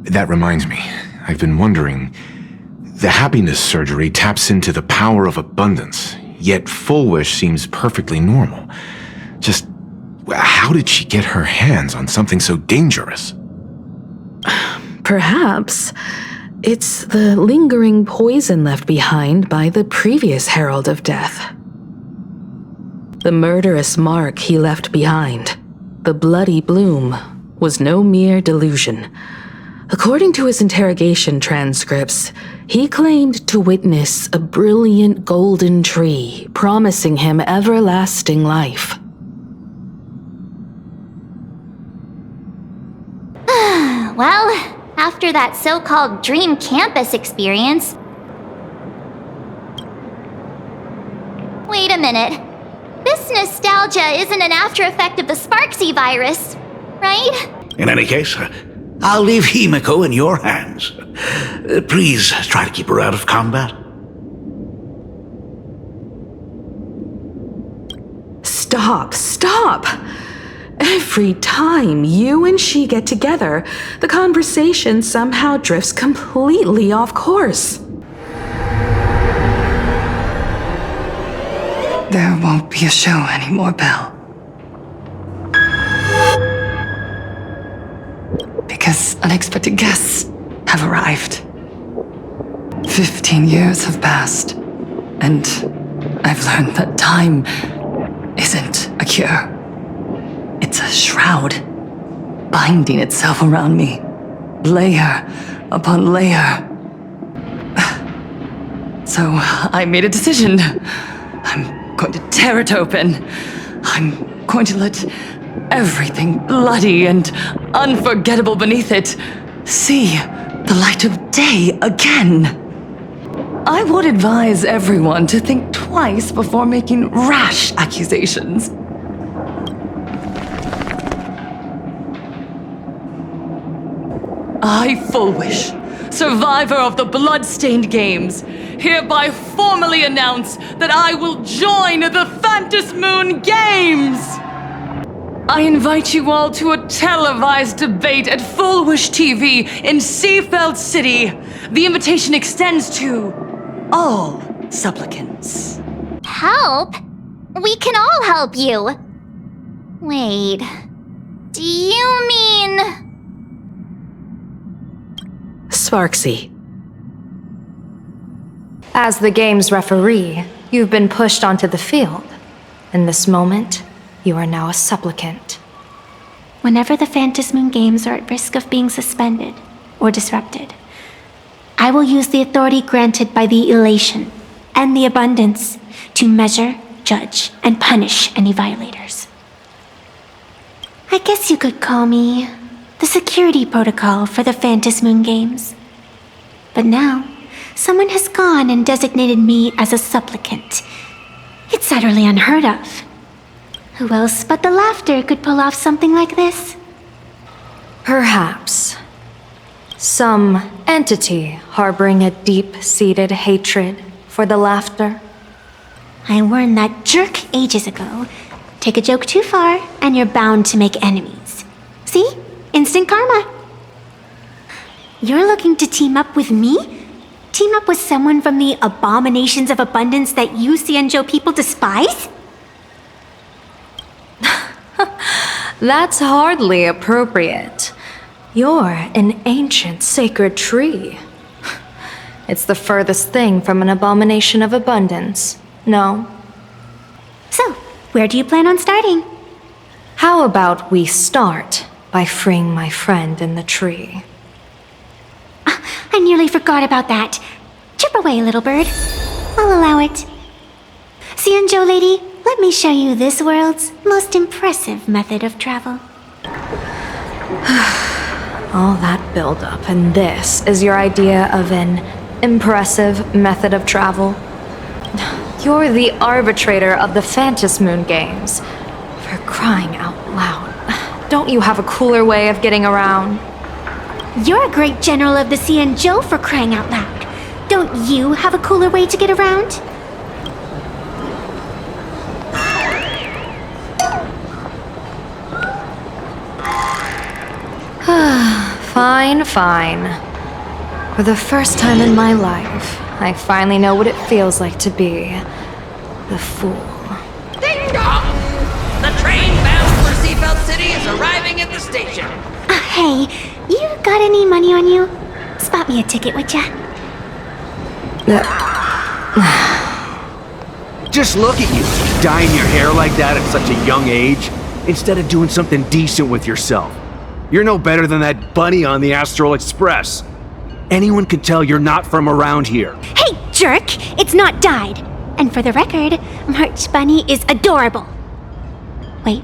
That reminds me, I've been wondering, the happiness surgery taps into the power of abundance, yet Fulwish seems perfectly normal. Just, how did she get her hands on something so dangerous? Perhaps it's the lingering poison left behind by the previous Herald of Death. The murderous mark he left behind, the bloody bloom, was no mere delusion. According to his interrogation transcripts, he claimed to witness a brilliant golden tree promising him everlasting life. Well, after that so-called dream campus experience... Wait a minute. This nostalgia isn't an after-effect of the Sparksy virus, right? In any case, I'll leave Himiko in your hands. Please try to keep her out of combat. Stop! Every time you and she get together, the conversation somehow drifts completely off course. There won't be a show anymore, Belle. Because unexpected guests have arrived. 15 years have passed, and I've learned that time isn't a cure. It's a shroud, binding itself around me, layer upon layer. So I made a decision. I'm going to tear it open. I'm going to let everything bloody and unforgettable beneath it see the light of day again. I would advise everyone to think twice before making rash accusations. I, Fulwish, survivor of the blood-stained games, hereby formally announce that I will join the Phantasmoon Games! I invite you all to a televised debate at Fulwish TV in Seafeld City. The invitation extends to all supplicants. Help? We can all help you. Wait, do you mean... Sparksy. As the game's referee, you've been pushed onto the field. In this moment, you are now a supplicant. Whenever the Phantasmoon Games are at risk of being suspended or disrupted, I will use the authority granted by the elation and the abundance to measure, judge, and punish any violators. I guess you could call me the security protocol for the Phantasmoon Games. But now, someone has gone and designated me as a supplicant. It's utterly unheard of. Who else but the laughter could pull off something like this? Perhaps. Some entity harboring a deep-seated hatred for the laughter. I warned that jerk ages ago. Take a joke too far, and you're bound to make enemies. See? Instant karma. You're looking to team up with me? Team up with someone from the abominations of abundance that you Xianzhou people despise? That's hardly appropriate. You're an ancient sacred tree. It's the furthest thing from an abomination of abundance, no? So, where do you plan on starting? How about we start by freeing my friend in the tree? I nearly forgot about that. Chip away, little bird. I'll allow it. Xianzhou lady, let me show you this world's most impressive method of travel. All that build-up, and this is your idea of an impressive method of travel? You're the arbitrator of the Phantasmoon Games. For crying out loud. Don't you have a cooler way of getting around? You're a great general of the Xianzhou, for crying out loud. Don't you have a cooler way to get around? Fine, fine. For the first time in my life, I finally know what it feels like to be the fool. Ding dong! The train bound for Seafeld City is arriving at the station. Hey, you got any money on you? Spot me a ticket, would ya? Just look at you, dyeing your hair like that at such a young age, instead of doing something decent with yourself. You're no better than that bunny on the Astral Express. Anyone can tell you're not from around here. Hey, jerk! It's not dyed. And for the record, March Bunny is adorable. Wait,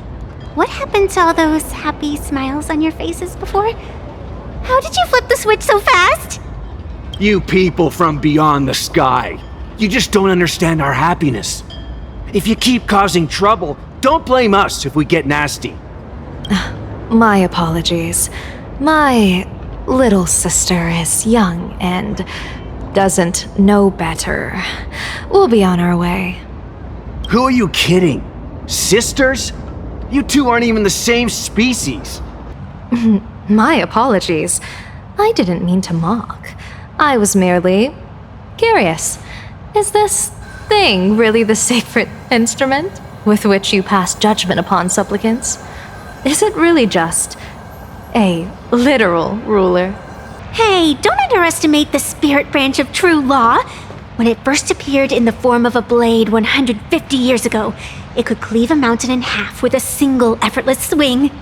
what happened to all those happy smiles on your faces before? How did you flip the switch so fast? You people from beyond the sky. You just don't understand our happiness. If you keep causing trouble, don't blame us if we get nasty. My apologies. My little sister is young and doesn't know better. We'll be on our way. Who are you kidding? Sisters? You two aren't even the same species. My apologies. I didn't mean to mock. I was merely curious. Is this thing really the sacred instrument with which you pass judgment upon supplicants? Is it really just a literal ruler? Hey, don't underestimate the spirit branch of true law. When it first appeared in the form of a blade 150 years ago, it could cleave a mountain in half with a single effortless swing.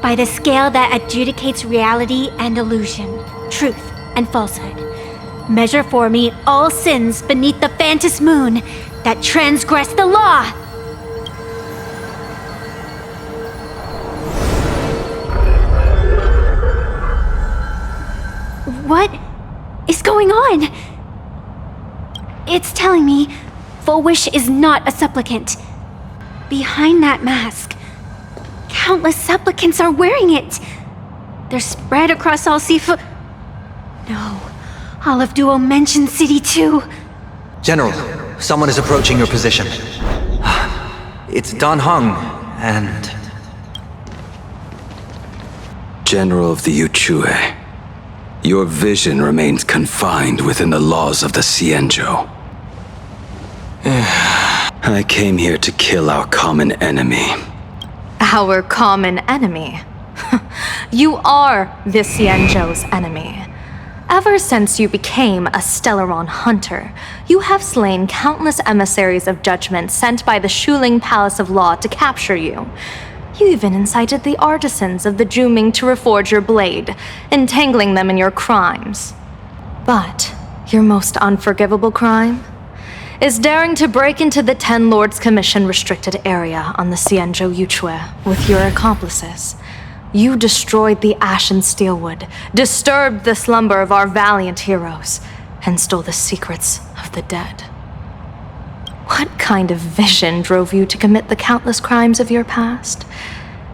By the scale that adjudicates reality and illusion, truth and falsehood. Measure for me all sins beneath the Phantom Moon that transgress the law. What is going on? It's telling me Fulwish is not a supplicant. Behind that mask, countless supplicants are wearing it. They're spread across all Seafeld. No, all of Duo mentioned City too. General, someone is approaching your position. It's Dan Heng, and... General of the Yuchue, your vision remains confined within the laws of the Xianzhou. I came here to kill our common enemy. Our common enemy? You are the Xianzhou's enemy. Ever since you became a Stellaron hunter, you have slain countless emissaries of judgment sent by the Shuling Palace of Law to capture you. You even incited the artisans of the Juming to reforge your blade, entangling them in your crimes. But your most unforgivable crime is daring to break into the Ten Lords Commission restricted area on the Xianzhou Yuchue with your accomplices. You destroyed the Ashen Steelwood, disturbed the slumber of our valiant heroes, and stole the secrets of the dead. What kind of vision drove you to commit the countless crimes of your past?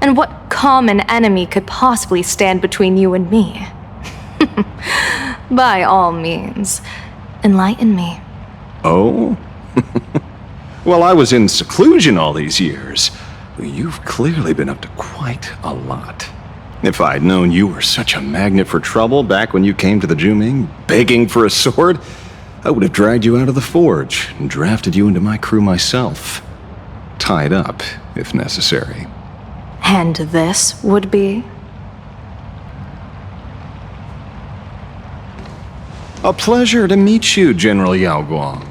And what common enemy could possibly stand between you and me? By all means, enlighten me. Oh? Well, I was in seclusion all these years. You've clearly been up to quite a lot. If I'd known you were such a magnet for trouble back when you came to the Juming, begging for a sword, I would have dragged you out of the forge and drafted you into my crew myself. Tied up, if necessary. And this would be? A pleasure to meet you, General Yao Guang.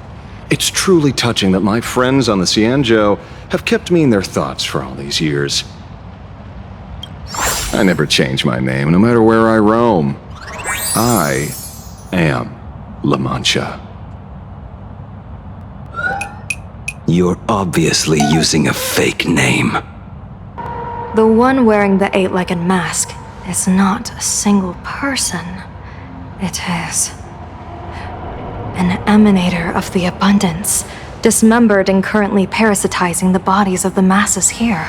It's truly touching that my friends on the Xianzhou have kept me in their thoughts for all these years. I never change my name, no matter where I roam. I am La Mancha. You're obviously using a fake name. The one wearing the eight-legged mask is not a single person. It is an emanator of the abundance, dismembered and currently parasitizing the bodies of the masses here.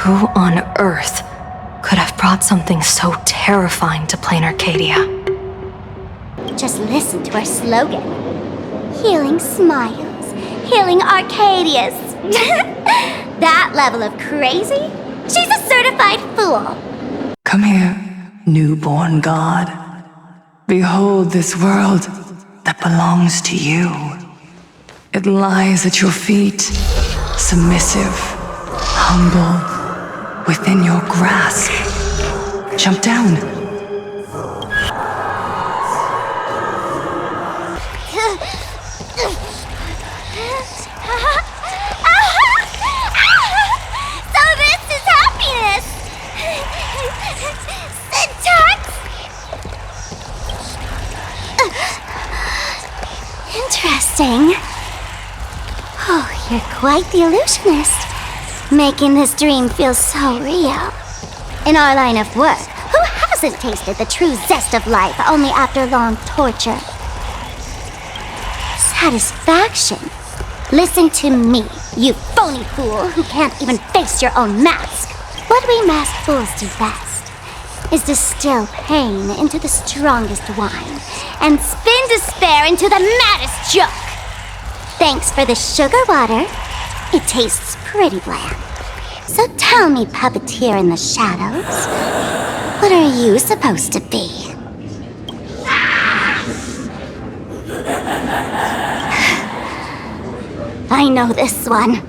Who on earth could have brought something so terrifying to plain Arcadia? Just listen to our slogan. Healing smiles, healing Arcadias. That level of crazy? She's a certified fool. Come here. newborn god. Behold this world that belongs to you. It lies at your feet, submissive, humble, within your grasp. Jump down. So this is happiness! Syntax! Interesting. Oh, you're quite the illusionist, making this dream feel so real. In our line of work, who hasn't tasted the true zest of life only after long torture? Satisfaction. Listen to me, you phony fool who can't even face your own mask. What we masked fools do best is distill pain into the strongest wine and spin despair into the maddest joke. Thanks for the sugar water. It tastes pretty bland. So tell me, puppeteer in the shadows, what are you supposed to be? I know this one.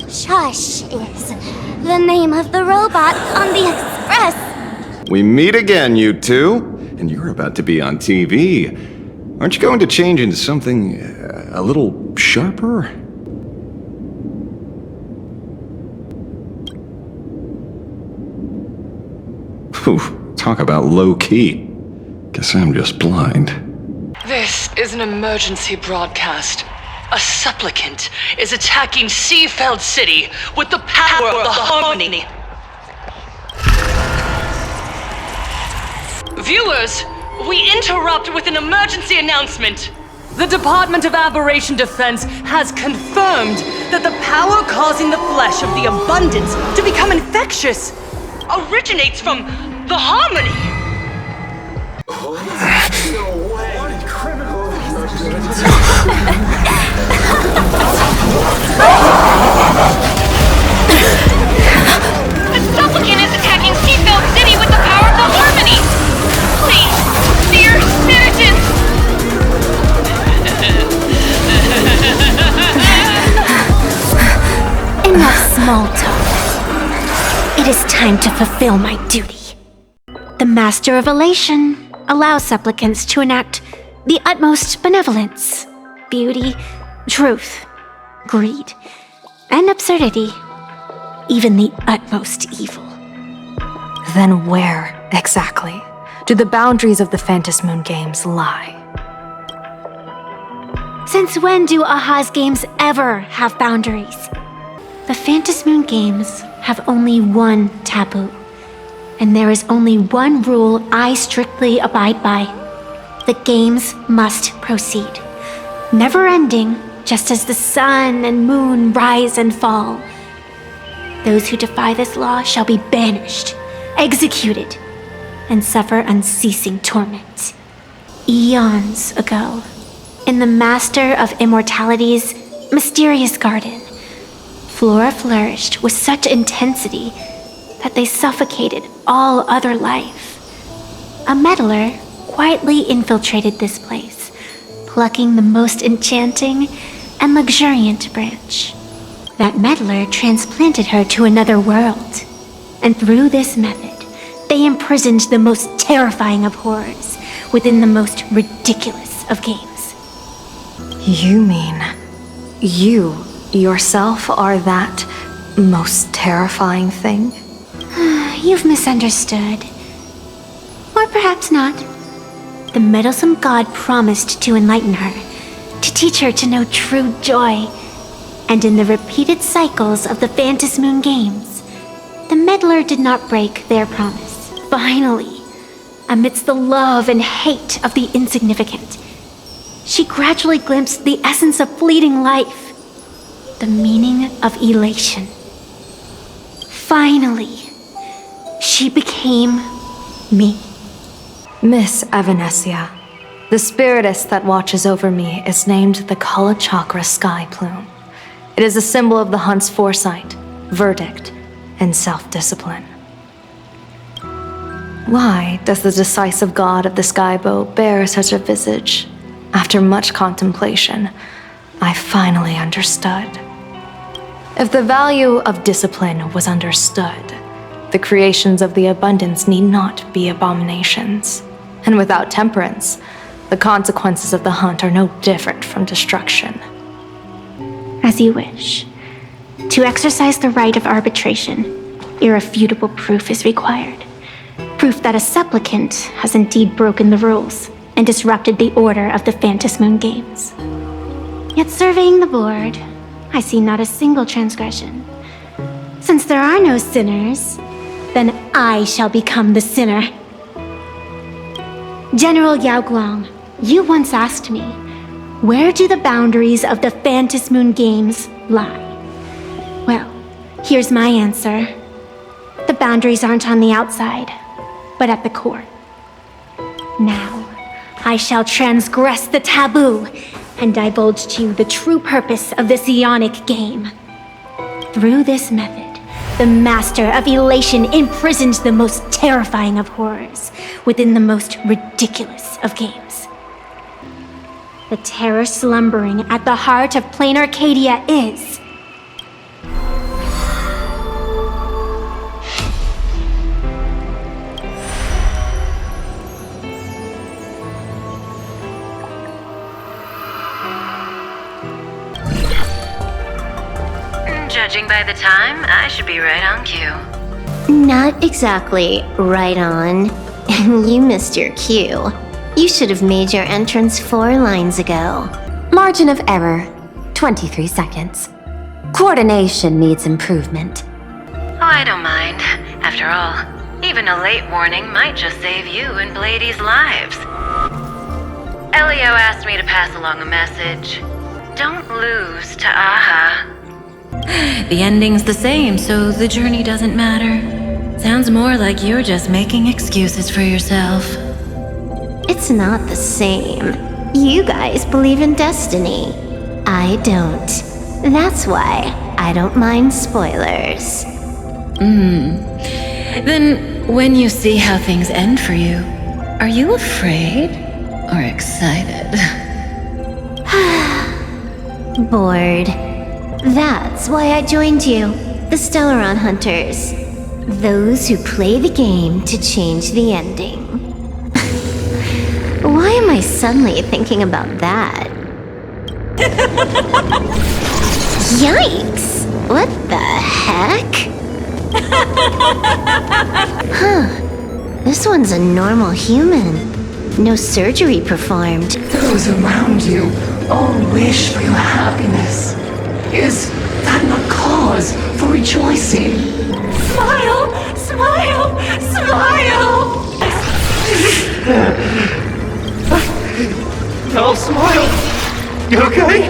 Shush is the name of the robot on the express. We meet again, you two. And you're about to be on TV. Aren't you going to change into something a little sharper? Whew, talk about low-key. Guess I'm just blind. This is an emergency broadcast. A supplicant is attacking Seafeld City with the power of the harmony. Viewers, we interrupt with an emergency announcement. The Department of Aberration Defense has confirmed that the power causing the flesh of the abundance to become infectious originates from the harmony. The supplicant is attacking Seafeld City with the power of the harmony! Please, dear citizens! Enough small talk. It is time to fulfill my duty. The Master of Elation allows supplicants to enact the utmost benevolence, beauty, truth, greed, and absurdity, even the utmost evil. Then where, exactly, do the boundaries of the Phantom Moon Games lie? Since when do Aha's games ever have boundaries? The Phantom Moon Games have only one taboo, and there is only one rule I strictly abide by. The games must proceed, never ending, just as the sun and moon rise and fall. Those who defy this law shall be banished, executed, and suffer unceasing torment. Eons ago, in the Master of Immortality's mysterious garden, flora flourished with such intensity that they suffocated all other life. A meddler quietly infiltrated this place, plucking the most enchanting and luxuriant branch. That meddler transplanted her to another world, and through this method, they imprisoned the most terrifying of horrors within the most ridiculous of games. You mean you yourself are that most terrifying thing? You've misunderstood. Or perhaps not. The meddlesome god promised to enlighten her, to teach her to know true joy. And in the repeated cycles of the Phantom Moon Games, the meddler did not break their promise. Finally, amidst the love and hate of the insignificant, she gradually glimpsed the essence of fleeting life, the meaning of elation. Finally, she became me. Miss Evanesia, the spiritess that watches over me is named the Kala Chakra Sky Plume. It is a symbol of the hunt's foresight, verdict, and self-discipline. Why does the decisive god of the skyboat bear such a visage? After much contemplation, I finally understood. If the value of discipline was understood, the creations of the abundance need not be abominations. And without temperance, the consequences of the hunt are no different from destruction. As you wish. To exercise the right of arbitration, irrefutable proof is required. Proof that a supplicant has indeed broken the rules and disrupted the order of the Phantasmoon Games. Yet surveying the board, I see not a single transgression. Since there are no sinners, then I shall become the sinner. General Yao Guang, you once asked me, where do the boundaries of the Phantasmoon Games lie? Well, here's my answer. The boundaries aren't on the outside, but at the core. Now, I shall transgress the taboo and divulge to you the true purpose of this Ionic game. Through this method, the master of elation imprisoned the most terrifying of horrors within the most ridiculous of games. The terror slumbering at the heart of plain Arcadia is... Judging by the time, I should be right on cue. Not exactly right on. You missed your cue. You should have made your entrance 4 lines ago. Margin of error, 23 seconds. Coordination needs improvement. Oh, I don't mind. After all, even a late warning might just save you and Blady's lives. Elio asked me to pass along a message. Don't lose to Aha. The ending's the same, so the journey doesn't matter. Sounds more like you're just making excuses for yourself. It's not the same. You guys believe in destiny. I don't. That's why I don't mind spoilers. Then, when you see how things end for you, are you afraid or excited? Bored. That's why I joined you, the Stellaron Hunters. Those who play the game to change the ending. Why am I suddenly thinking about that? Yikes! What the heck? Huh. This one's a normal human. No surgery performed. Those around you all wish for your happiness. Is that not cause for rejoicing? Smile! Smile! Smile! No, smile! You okay?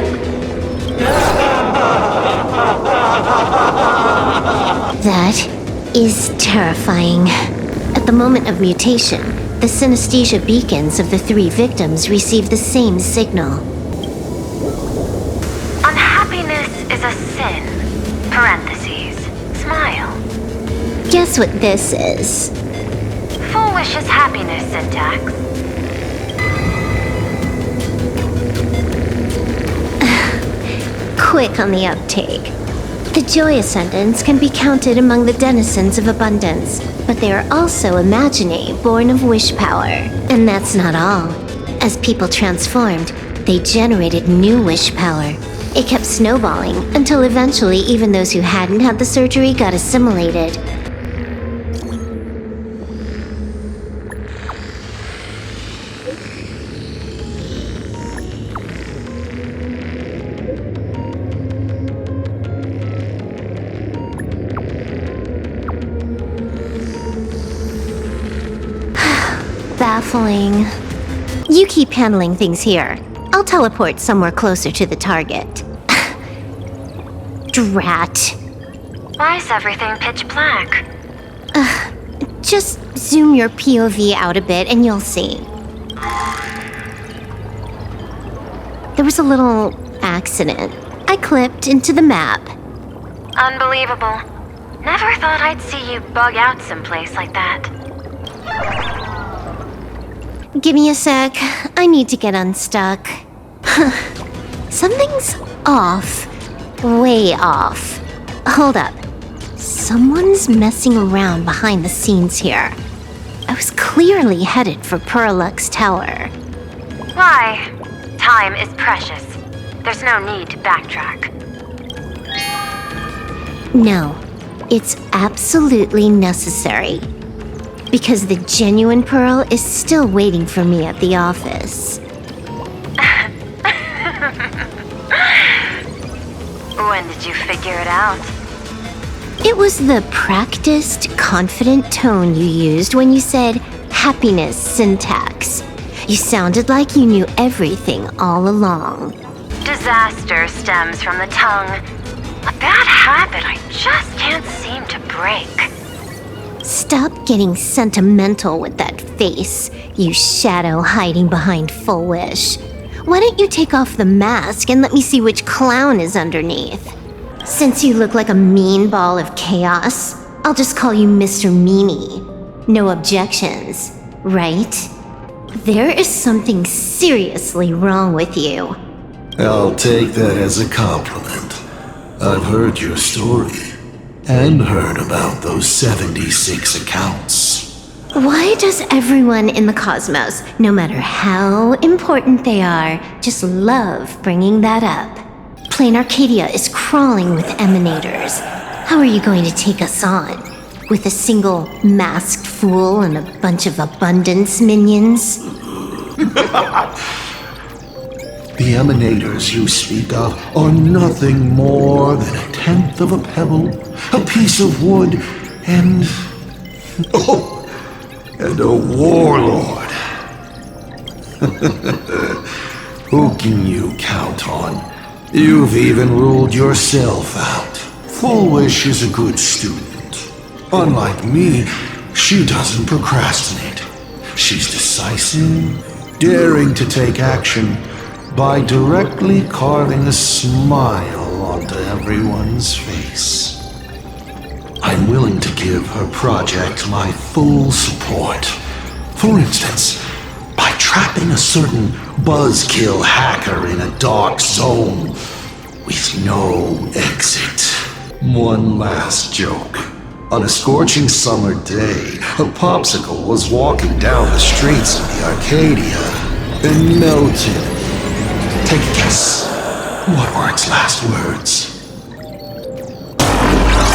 That is terrifying. At the moment of mutation, the synesthesia beacons of the 3 victims receive the same signal. Unhappiness is a sin. Parentheses. Smile. Guess what this is? Fulwish's happiness syntax. Quick on the uptake. The Joy Ascendants can be counted among the denizens of abundance, but they are also imaginae born of wish power. And that's not all. As people transformed, they generated new wish power. It kept snowballing until eventually even those who hadn't had the surgery got assimilated. Baffling. You keep handling things here. I'll teleport somewhere closer to the target. Drat. Why's everything pitch black? Just zoom your POV out a bit and you'll see. There was a little accident. I clipped into the map. Unbelievable. Never thought I'd see you bug out someplace like that. Give me a sec. I need to get unstuck. Something's off. Way off. Hold up. Someone's messing around behind the scenes here. I was clearly headed for Perlux Tower. Why? Time is precious. There's no need to backtrack. No, it's absolutely necessary. Because the genuine Pearl is still waiting for me at the office. When did you figure it out? It was the practiced, confident tone you used when you said happiness syntax. You sounded like you knew everything all along. Disaster stems from the tongue. A bad habit I just can't seem to break. Stop getting sentimental with that face, you shadow hiding behind Fulwish. Why don't you take off the mask and let me see which clown is underneath? Since you look like a mean ball of chaos, I'll just call you Mr. Meanie. No objections, right? There is something seriously wrong with you. I'll take that as a compliment. I've heard your story, and heard about those 76 accounts. Why does everyone in the cosmos, no matter how important they are, just love bringing that up? Plain Arcadia is crawling with emanators. How are you going to take us on? With a single masked fool and a bunch of abundance minions? The emanators you speak of are nothing more than a tenth of a pebble, a piece of wood, and... oh, and a warlord. Who can you count on? You've even ruled yourself out. Fulwish is a good student. Unlike me, she doesn't procrastinate. She's decisive, daring to take action, by directly carving a smile onto everyone's face. I'm willing to give her project my full support. For instance, by trapping a certain buzzkill hacker in a dark zone with no exit. One last joke. On a scorching summer day, a popsicle was walking down the streets of the Arcadia and melted. Take a guess. What were its last words?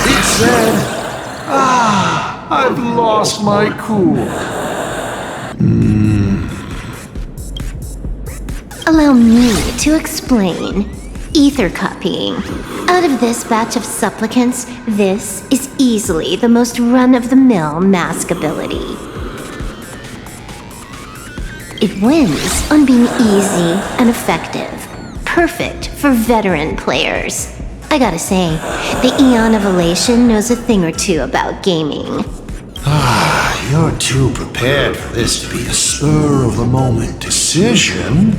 It said, I've lost my cool. Allow me to explain. Ether copying. Out of this batch of supplicants, this is easily the most run-of-the-mill mask ability. It wins on being easy and effective. Perfect for veteran players. I gotta say, the Eon of Elation knows a thing or two about gaming. You're too prepared for this to be a spur-of-the-moment decision.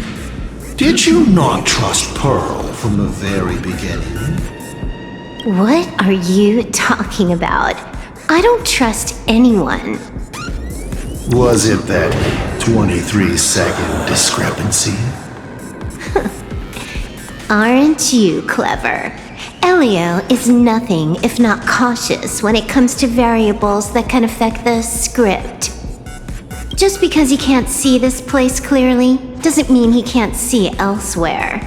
Did you not trust Pearl from the very beginning? What are you talking about? I don't trust anyone. Was it that 23-second discrepancy? Aren't you clever? Elio is nothing if not cautious when it comes to variables that can affect the script. Just because he can't see this place clearly doesn't mean he can't see elsewhere.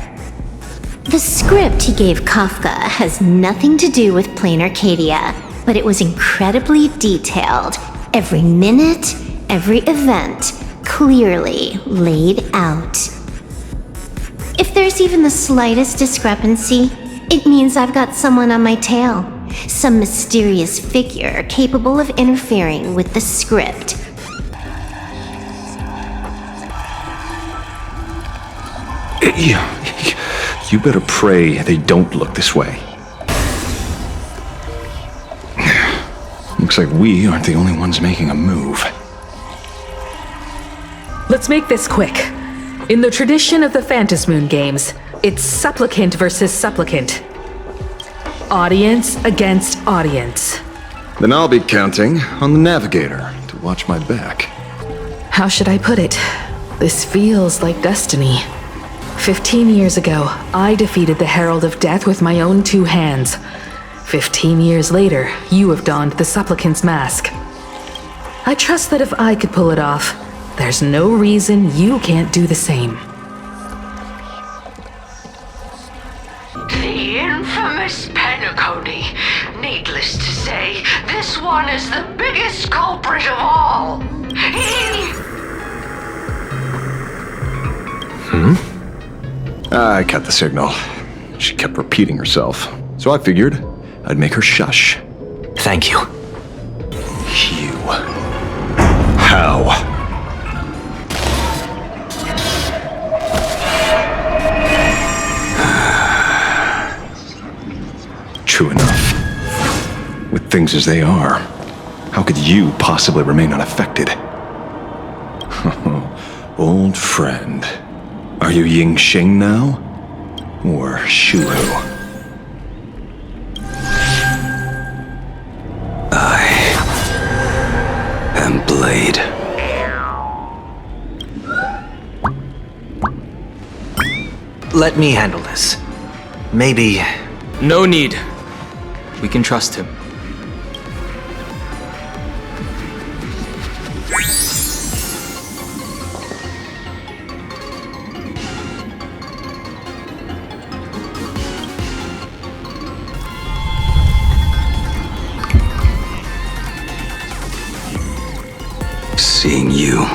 The script he gave Kafka has nothing to do with Plain Arcadia, but it was incredibly detailed. Every minute, every event, clearly laid out. If there's even the slightest discrepancy, it means I've got someone on my tail. Some mysterious figure capable of interfering with the script. You better pray they don't look this way. Looks like we aren't the only ones making a move. Let's make this quick. In the tradition of the Phantasmoon games, it's supplicant versus supplicant. Audience against audience. Then I'll be counting on the navigator to watch my back. How should I put it? This feels like destiny. 15 years ago, I defeated the Herald of Death with my own 2 hands. 15 years later, you have donned the Supplicant's mask. I trust that if I could pull it off, there's no reason you can't do the same. The infamous Penacony. Needless to say, this one is the biggest culprit of all. I cut the signal. She kept repeating herself, so I figured I'd make her shush. Thank you. You. How? True enough. With things as they are, how could you possibly remain unaffected? Old friend. Are you Ying Sheng now? Or Shuhu? I am Blade. Let me handle this. Maybe... No need. We can trust him. Seeing you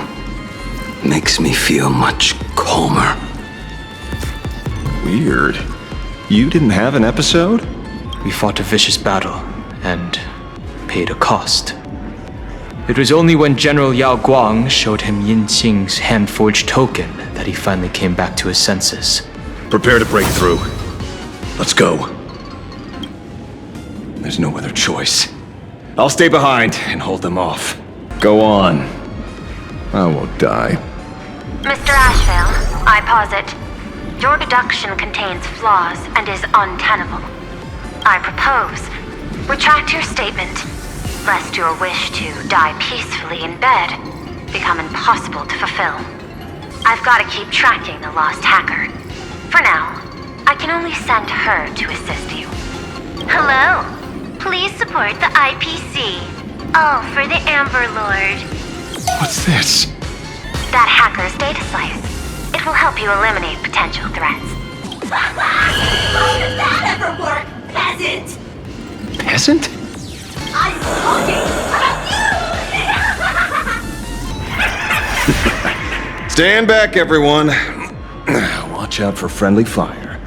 makes me feel much calmer. Weird. You didn't have an episode? We fought a vicious battle, and paid a cost. It was only when General Yao Guang showed him Yin Qing's hand-forged token that he finally came back to his senses. Prepare to break through. Let's go. There's no other choice. I'll stay behind and hold them off. Go on. I won't die. Mr. Ashvale, I posit, your deduction contains flaws and is untenable. I propose, retract your statement, lest your wish to die peacefully in bed become impossible to fulfill. I've got to keep tracking the lost hacker. For now, I can only send her to assist you. Hello. Please support the IPC. All for the Amber Lord. What's this? That hacker's data slice. It will help you eliminate potential threats. How does that ever work, peasant? Peasant? I'm talking about you! Stand back, everyone. Watch out for friendly fire.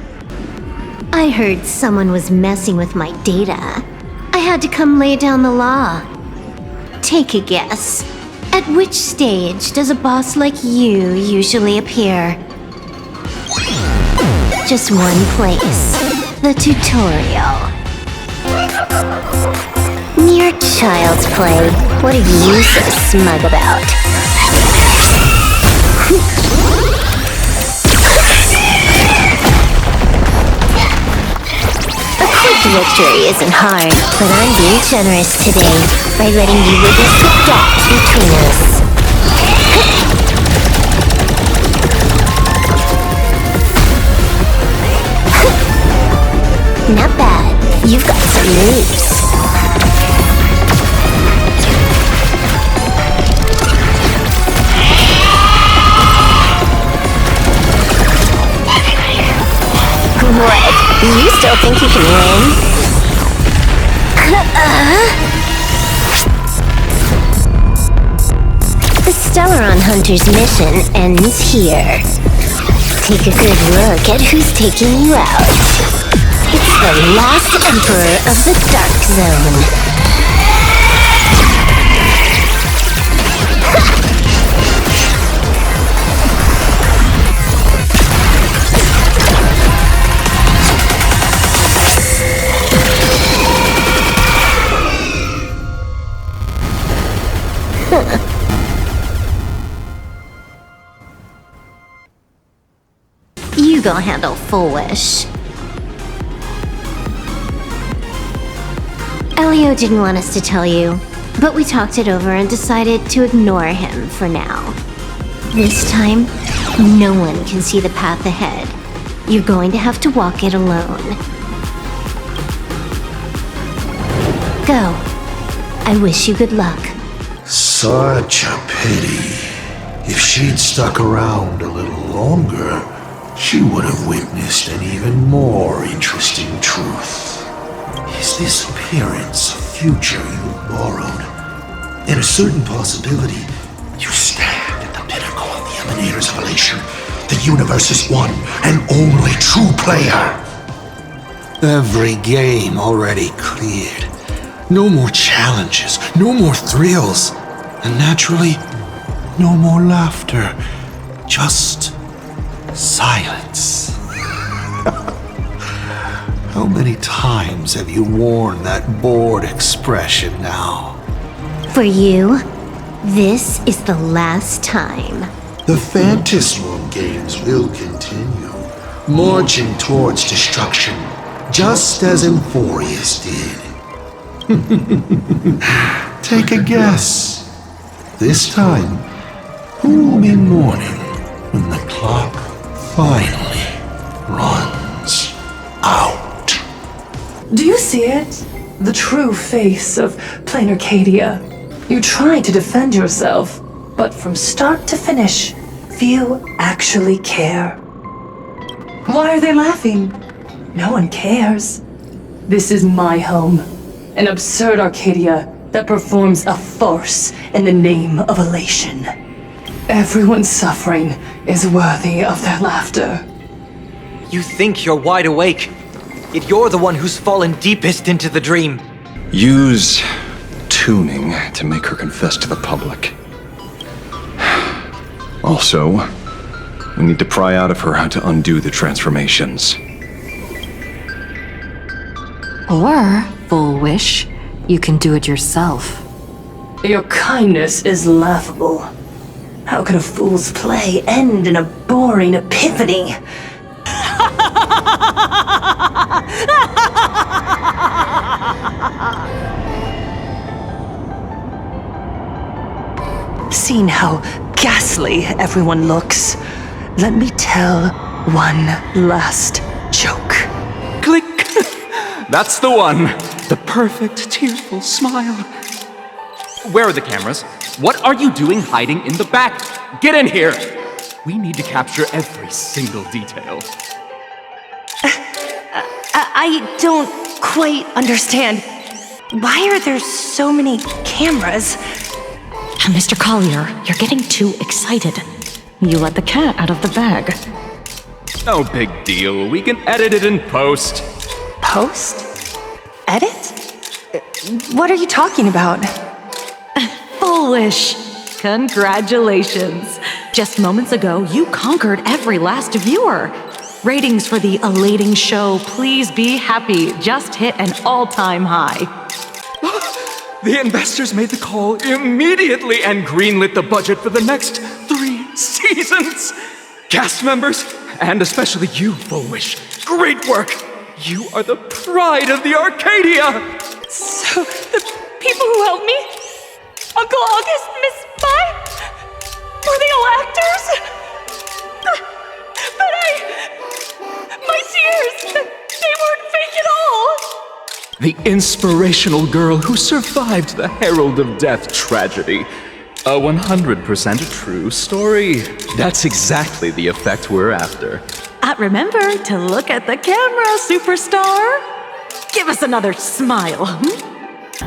I heard someone was messing with my data. I had to come lay down the law. Take a guess. At which stage does a boss like you usually appear? Just one place. The tutorial. Mere child's play. What are you so smug about? A quick victory isn't hard, but I'm being generous today by letting you witness the gap between us. Not bad. You've got some moves. What? You still think you can win? The Stellaron Hunter's mission ends here. Take a good look at who's taking you out. It's the last Emperor of the Dark Zone. You go handle Fulwish. Elio didn't want us to tell you, but we talked it over and decided to ignore him for now. This time, no one can see the path ahead. You're going to have to walk it alone. Go. I wish you good luck. Such a pity. If she'd stuck around a little longer, she would have witnessed an even more interesting truth. Is this appearance a future you borrowed? In a certain possibility, you stand at the pinnacle of the emanators of elation, the universe's one and only true player. Every game already cleared. No more challenges, no more thrills, and naturally, no more laughter. Just silence. How many times have you worn that bored expression now? For you, this is the last time. The Phantasm games will continue, marching towards destruction, just as Euphorius did. Take a guess. This time, who will be mourning when the clock finally runs out? Do you see it? The true face of plain Arcadia. You try to defend yourself, but from start to finish, few actually care. Why are they laughing? No one cares. This is my home. An absurd Arcadia that performs a farce in the name of elation. Everyone's suffering is worthy of their laughter. You think you're wide awake, yet you're the one who's fallen deepest into the dream. Use tuning to make her confess to the public. Also, we need to pry out of her how to undo the transformations. Or, Fulwish, you can do it yourself. Your kindness is laughable. How can a fool's play end in a boring epiphany? Seeing how ghastly everyone looks, let me tell one last joke. Click! That's the one! The perfect, tearful smile. Where are the cameras? What are you doing hiding in the back? Get in here! We need to capture every single detail. I don't quite understand. Why are there so many cameras? Mr. Collier, you're getting too excited. You let the cat out of the bag. No big deal. We can edit it in post. Post? Edit? What are you talking about? Fulwish! Congratulations! Just moments ago, you conquered every last viewer. Ratings for the elating show, please be happy, just hit an all-time high. The investors made the call immediately and greenlit the budget for the next 3 seasons. Cast members, and especially you, Fulwish, great work. You are the pride of the Arcadia. So, the people who helped me? Uncle August, Miss Spy? Were they all actors? But my tears, they weren't fake at all. The inspirational girl who survived the Herald of Death tragedy. A 100% true story. That's exactly the effect we're after. Remember to look at the camera, superstar. Give us another smile.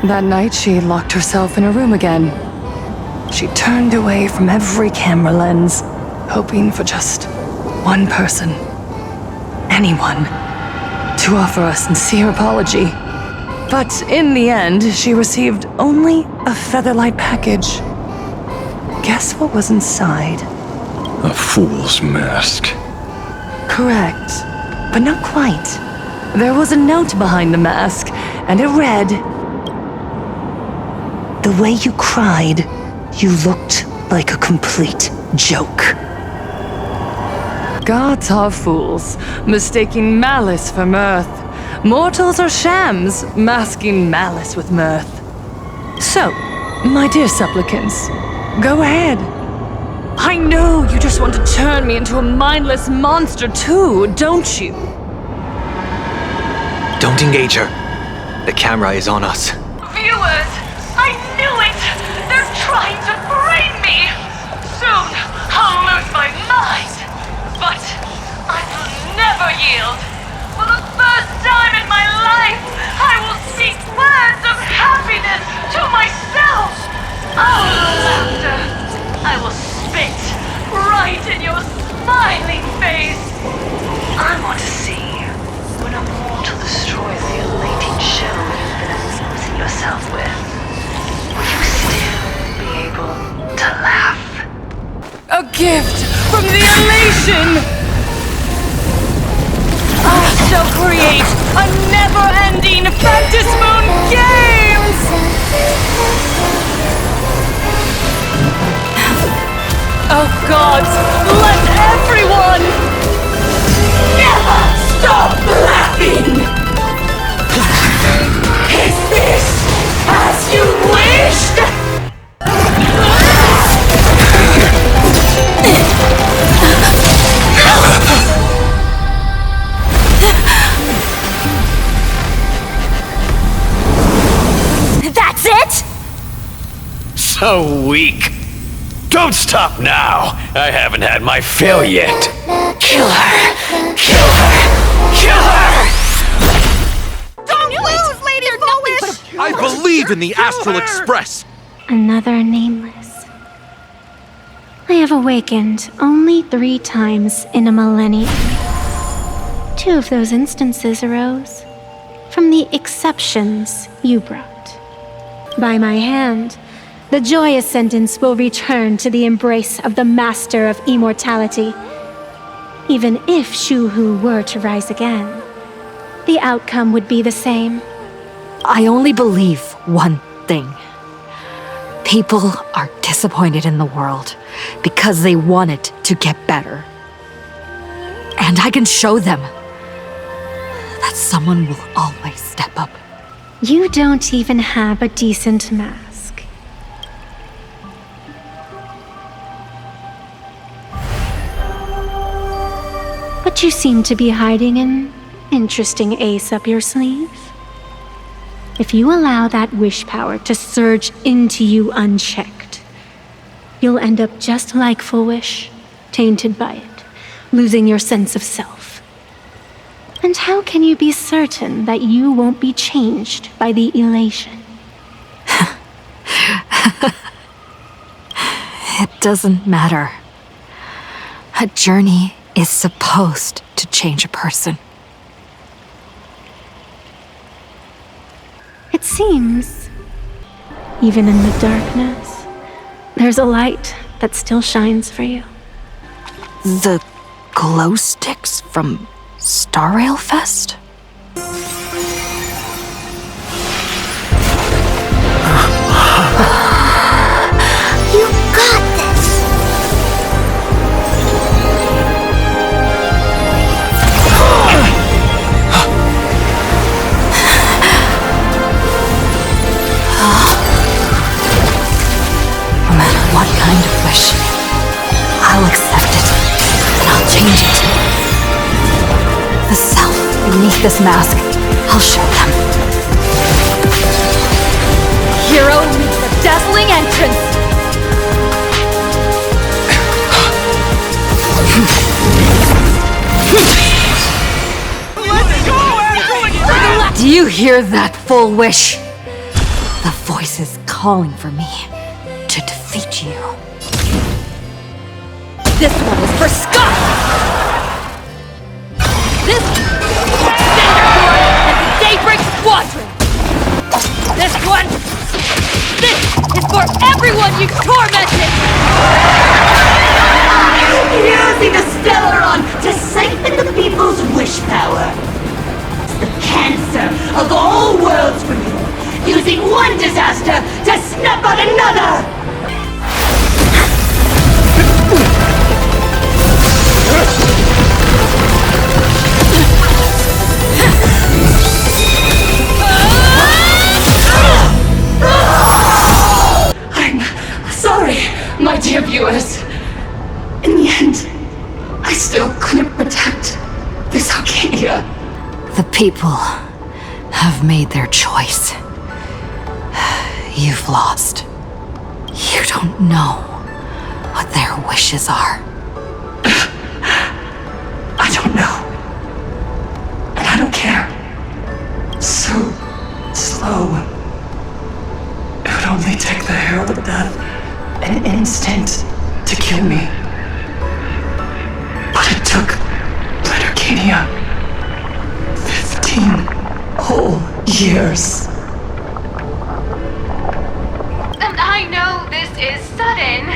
That night, she locked herself in a room again. She turned away from every camera lens, hoping for just one person, anyone, to offer a sincere apology. But in the end, she received only a featherlight package. Guess what was inside? A fool's mask. Correct, but not quite. There was a note behind the mask, and it read, "The way you cried, you looked like a complete joke." Gods are fools, mistaking malice for mirth. Mortals are shams, masking malice with mirth. So, my dear supplicants, go ahead. I know you just want to turn me into a mindless monster too, don't you? Don't engage her. The camera is on us. Viewers, I knew it! They're trying to frame me! Soon, I'll lose my mind! But I will never yield! For the first time in my life, I will speak words of happiness to myself! Out of laughter! I will spit right in your smiling face! I want to see when a mortal destroys the elating shell you've been amusing yourself with. Will you still be able to laugh? A gift from the elation! I shall create a never-ending Phantasmoon Games! Oh gods, let everyone never stop laughing! Is this as you wished? That's it? So weak. Don't stop now. I haven't had my fill yet. Kill her. Kill her. Kill her! Don't lose, Lady Fulwish! I believe in the Astral Express! Another nameless. I have awakened only 3 times in a millennium. 2 of those instances arose from the exceptions you brought. By my hand, the joyous sentence will return to the embrace of the Master of Immortality. Even if Shuhu were to rise again, the outcome would be the same. I only believe one thing. People are disappointed in the world because they want it to get better. And I can show them that someone will always step up. You don't even have a decent mask. But you seem to be hiding an interesting ace up your sleeve. If you allow that wish power to surge into you unchecked, you'll end up just like Fulwish, tainted by it, losing your sense of self. And how can you be certain that you won't be changed by the elation? It doesn't matter. A journey is supposed to change a person. It seems, even in the darkness, there's a light that still shines for you. The glow sticks from Star Rail Fest? You got this! No matter what kind of wish, I'll accept it, and I'll change it. The self beneath this mask, I'll show them. Hero meets a dazzling entrance! Do you hear that, Fulwish? The voice is calling for me to defeat you. This one is for Scott! This Cindercore and the Daybreak Squadron! This one! This is for everyone you've tormented! Using the Stellaron to siphon the people's wish power. It's the cancer of all worlds for you. Using one disaster to snuff out another! I'm sorry, my dear viewers. people have made their choice. You've lost. You don't know what their wishes are. I don't know. And I don't care. So slow. It would only take the herald of death an instant to kill me. But it took Arcadia 15 whole years. And I know this is sudden,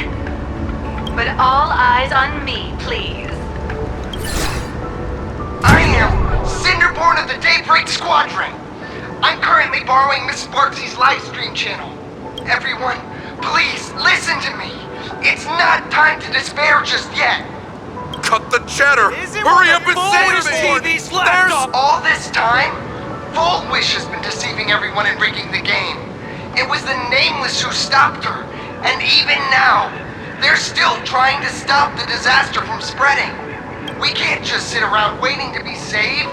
but all eyes on me, please. I am Cinderborn of the Daybreak Squadron. I'm currently borrowing Miss Sparksy's livestream channel. Everyone, please listen to me. It's not time to despair just yet. Cut the chatter! Hurry up and save me! There's all this time, Fulwish has been deceiving everyone and rigging the game. It was the Nameless who stopped her, and even now, they're still trying to stop the disaster from spreading. We can't just sit around waiting to be saved.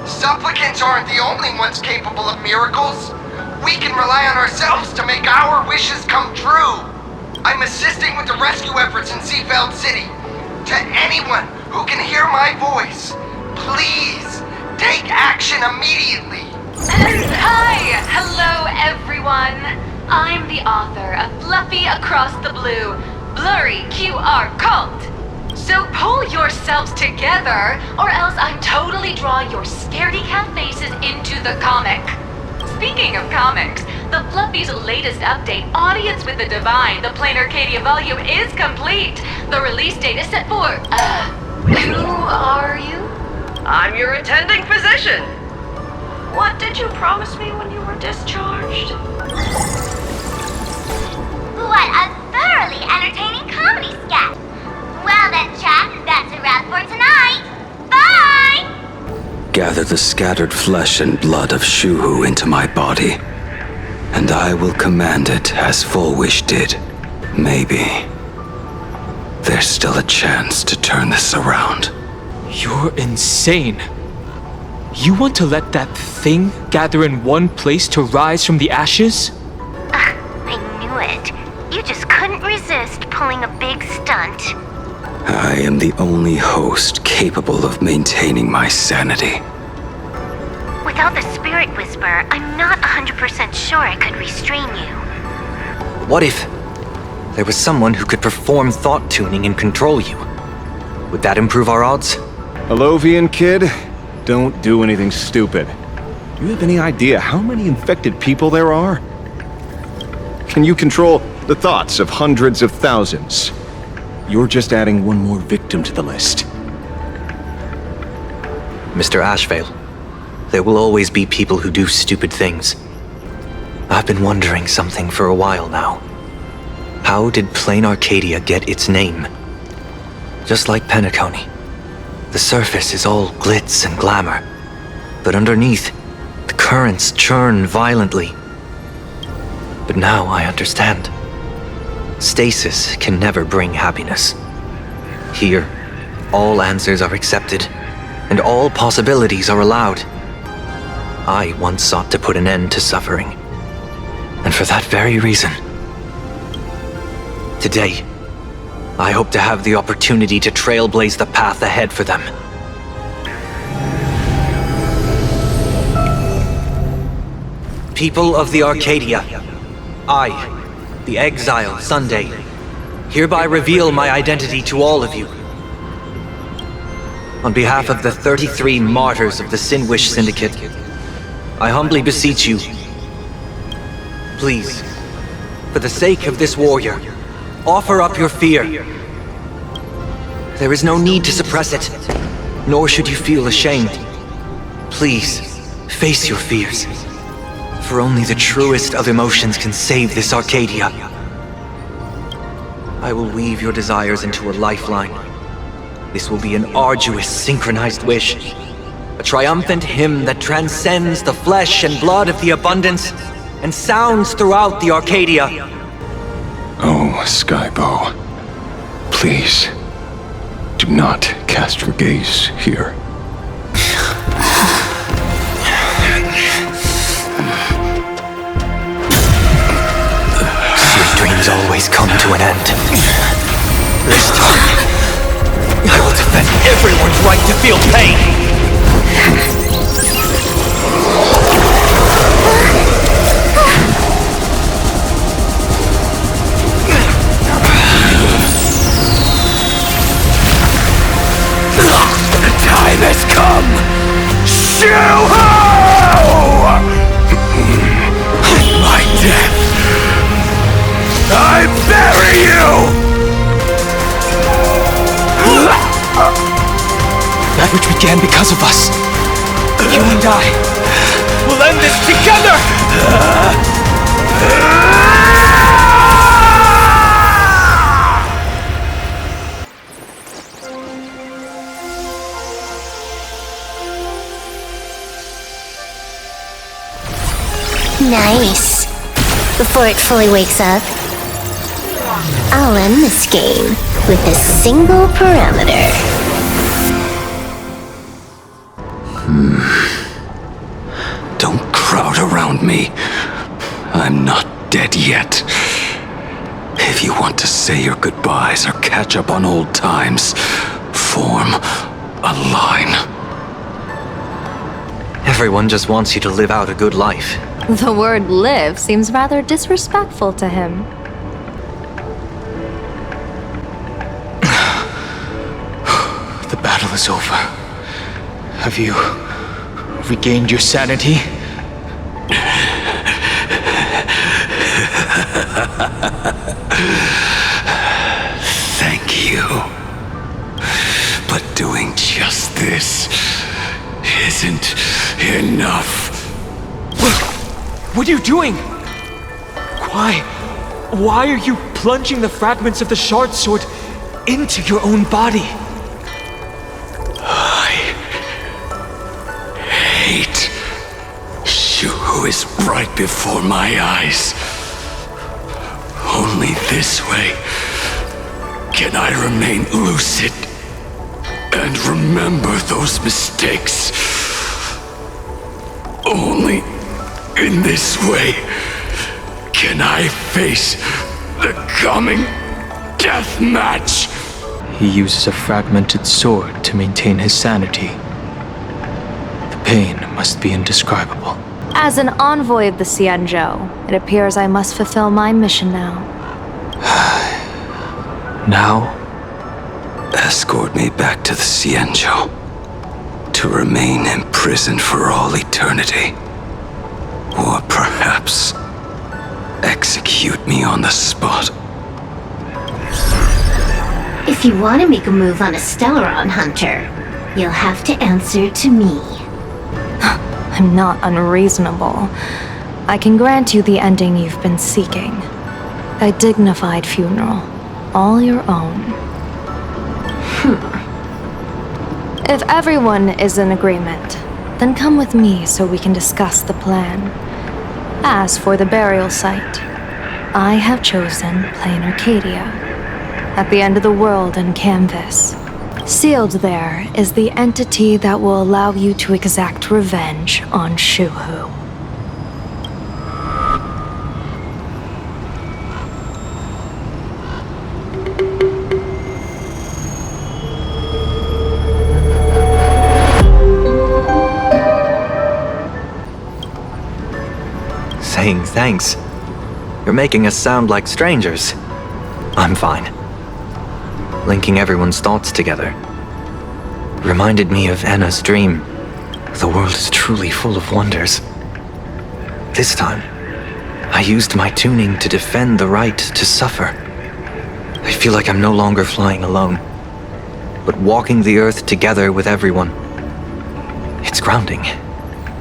Supplicants aren't the only ones capable of miracles. We can rely on ourselves to make our wishes come true. I'm assisting with the rescue efforts in Seafeld City. To anyone who can hear my voice, please take action immediately. Hi! Hello, everyone. I'm the author of Fluffy Across the Blue, Blurry QR Cult. So pull yourselves together, or else I'm totally drawing your scaredy cat faces into the comic. Speaking of comics, the Fluffy's latest update, Audience with the Divine, the Plain Arcadia volume, is complete. The release date is set for, who are you? I'm your attending physician. What did you promise me when you were discharged? What a thoroughly entertaining comedy sketch! Well then, chat, that's a wrap for tonight. Bye! Gather the scattered flesh and blood of Shuhu into my body, and I will command it as Fulwish did. Maybe there's still a chance to turn this around. You're insane. You want to let that thing gather in one place to rise from the ashes? I knew it. You just couldn't resist pulling a big stunt. I am the only host capable of maintaining my sanity. Without the Spirit Whisper, I'm not 100% sure I could restrain you. What if there was someone who could perform thought tuning and control you? Would that improve our odds? Alovian kid, don't do anything stupid. Do you have any idea how many infected people there are? Can you control the thoughts of hundreds of thousands? You're just adding one more victim to the list. Mr. Ashvale, there will always be people who do stupid things. I've been wondering something for a while now. How did Plain Arcadia get its name? Just like Penacony, the surface is all glitz and glamour, but underneath, the currents churn violently. But now I understand. Stasis can never bring happiness. Here, all answers are accepted, and all possibilities are allowed. I once sought to put an end to suffering, and for that very reason. Today, I hope to have the opportunity to trailblaze the path ahead for them. People of the Arcadia, I, the Exile Sunday, hereby reveal my identity to all of you. On behalf of the 33 martyrs of the Sinwish Syndicate, I humbly beseech you, please, for the sake of this warrior, offer up your fear. There is no need to suppress it, nor should you feel ashamed. Please, face your fears, for only the truest of emotions can save this Arcadia. I will weave your desires into a lifeline. This will be an arduous, synchronized wish, a triumphant hymn that transcends the flesh and blood of the abundance and sounds throughout the Arcadia. Oh, Skybow. Please, do not cast your gaze here. always come to an end. This time, I will defend everyone's right to feel pain! The time has come! Shoo-ho! My death! I bury you! That which began because of us. You and I will end this together! Nice. Before it fully wakes up, I'll end this game with a single parameter. Don't crowd around me. I'm not dead yet. If you want to say your goodbyes or catch up on old times, form a line. Everyone just wants you to live out a good life. The word live seems rather disrespectful to him. The battle is over. Have you regained your sanity? Thank you. But doing just this isn't enough. What are you doing? Why are you plunging the fragments of the shard sword into your own body? I hate Shuhu is right before my eyes. Only this way can I remain lucid and remember those mistakes. Only in this way can I face the coming death match. He uses a fragmented sword to maintain his sanity. The pain must be indescribable. As an envoy of the Xianzhou, it appears I must fulfill my mission now. Now? Escort me back to the Xianzhou, to remain imprisoned for all eternity. Or perhaps execute me on the spot. If you want to make a move on a Stellaron hunter, you'll have to answer to me. I'm not unreasonable. I can grant you the ending you've been seeking. A dignified funeral, all your own. If everyone is in agreement, then come with me so we can discuss the plan. As for the burial site, I have chosen Plain Arcadia, at the end of the world in Canvas. Sealed there is the entity that will allow you to exact revenge on Shuhu. Saying thanks. You're making us sound like strangers. I'm fine. Linking everyone's thoughts together reminded me of Anna's dream. The world is truly full of wonders. This time, I used my tuning to defend the right to suffer. I feel like I'm no longer flying alone, but walking the earth together with everyone. It's grounding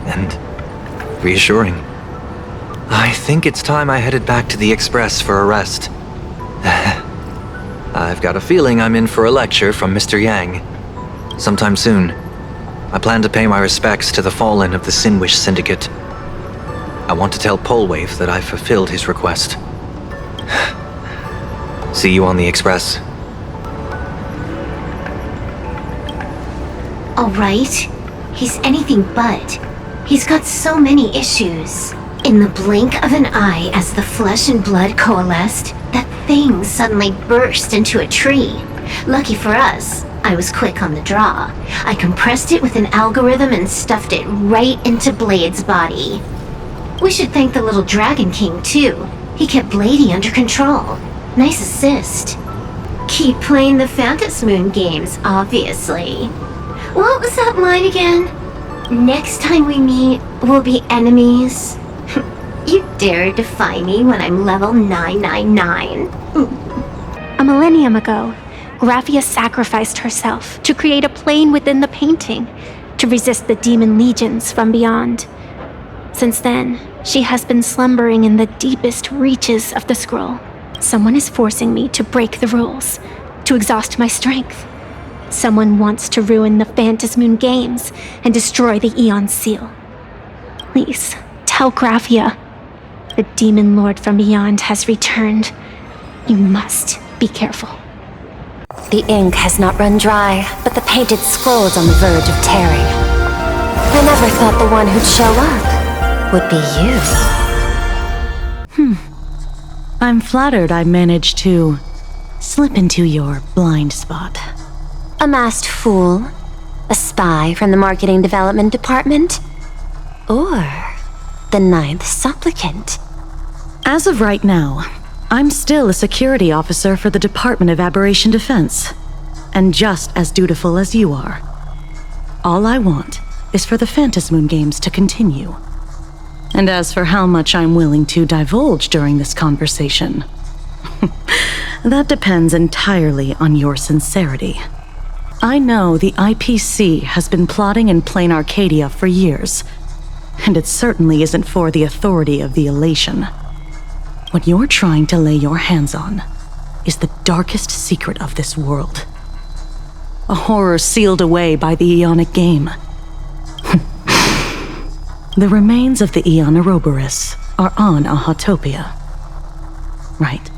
and reassuring. I think it's time I headed back to the Express for a rest. I've got a feeling I'm in for a lecture from Mr. Yang. Sometime soon, I plan to pay my respects to the fallen of the Sinwish Syndicate. I want to tell Polwave that I've fulfilled his request. See you on the Express. Alright, he's anything but. He's got so many issues. In the blink of an eye, as the flesh and blood coalesced, that thing suddenly burst into a tree. Lucky for us, I was quick on the draw. I compressed it with an algorithm and stuffed it right into Blade's body. We should thank the little Dragon King, too. He kept Bladey under control. Nice assist. Keep playing the Phantom Moon games, obviously. What was that line again? Next time we meet, we'll be enemies. You dare defy me when I'm level 999. A millennium ago, Graphia sacrificed herself to create a plane within the painting to resist the demon legions from beyond. Since then, she has been slumbering in the deepest reaches of the scroll. Someone is forcing me to break the rules, to exhaust my strength. Someone wants to ruin the Phantom Moon games and destroy the Eon Seal. Please, tell Graphia. The demon lord from beyond has returned. You must be careful. The ink has not run dry, but the painted scroll's on the verge of tearing. I never thought the one who'd show up would be you. I'm flattered I managed to slip into your blind spot. A masked fool? A spy from the marketing development department? Or the ninth supplicant? As of right now, I'm still a security officer for the Department of Aberration Defense, and just as dutiful as you are. All I want is for the Phantom Moon games to continue. And as for how much I'm willing to divulge during this conversation, that depends entirely on your sincerity. I know the IPC has been plotting in Plain Arcadia for years, and it certainly isn't for the authority of the elation. What you're trying to lay your hands on is the darkest secret of this world. A horror sealed away by the Eonic game. The remains of the Eon Ouroboros are on Ahatopia. Right.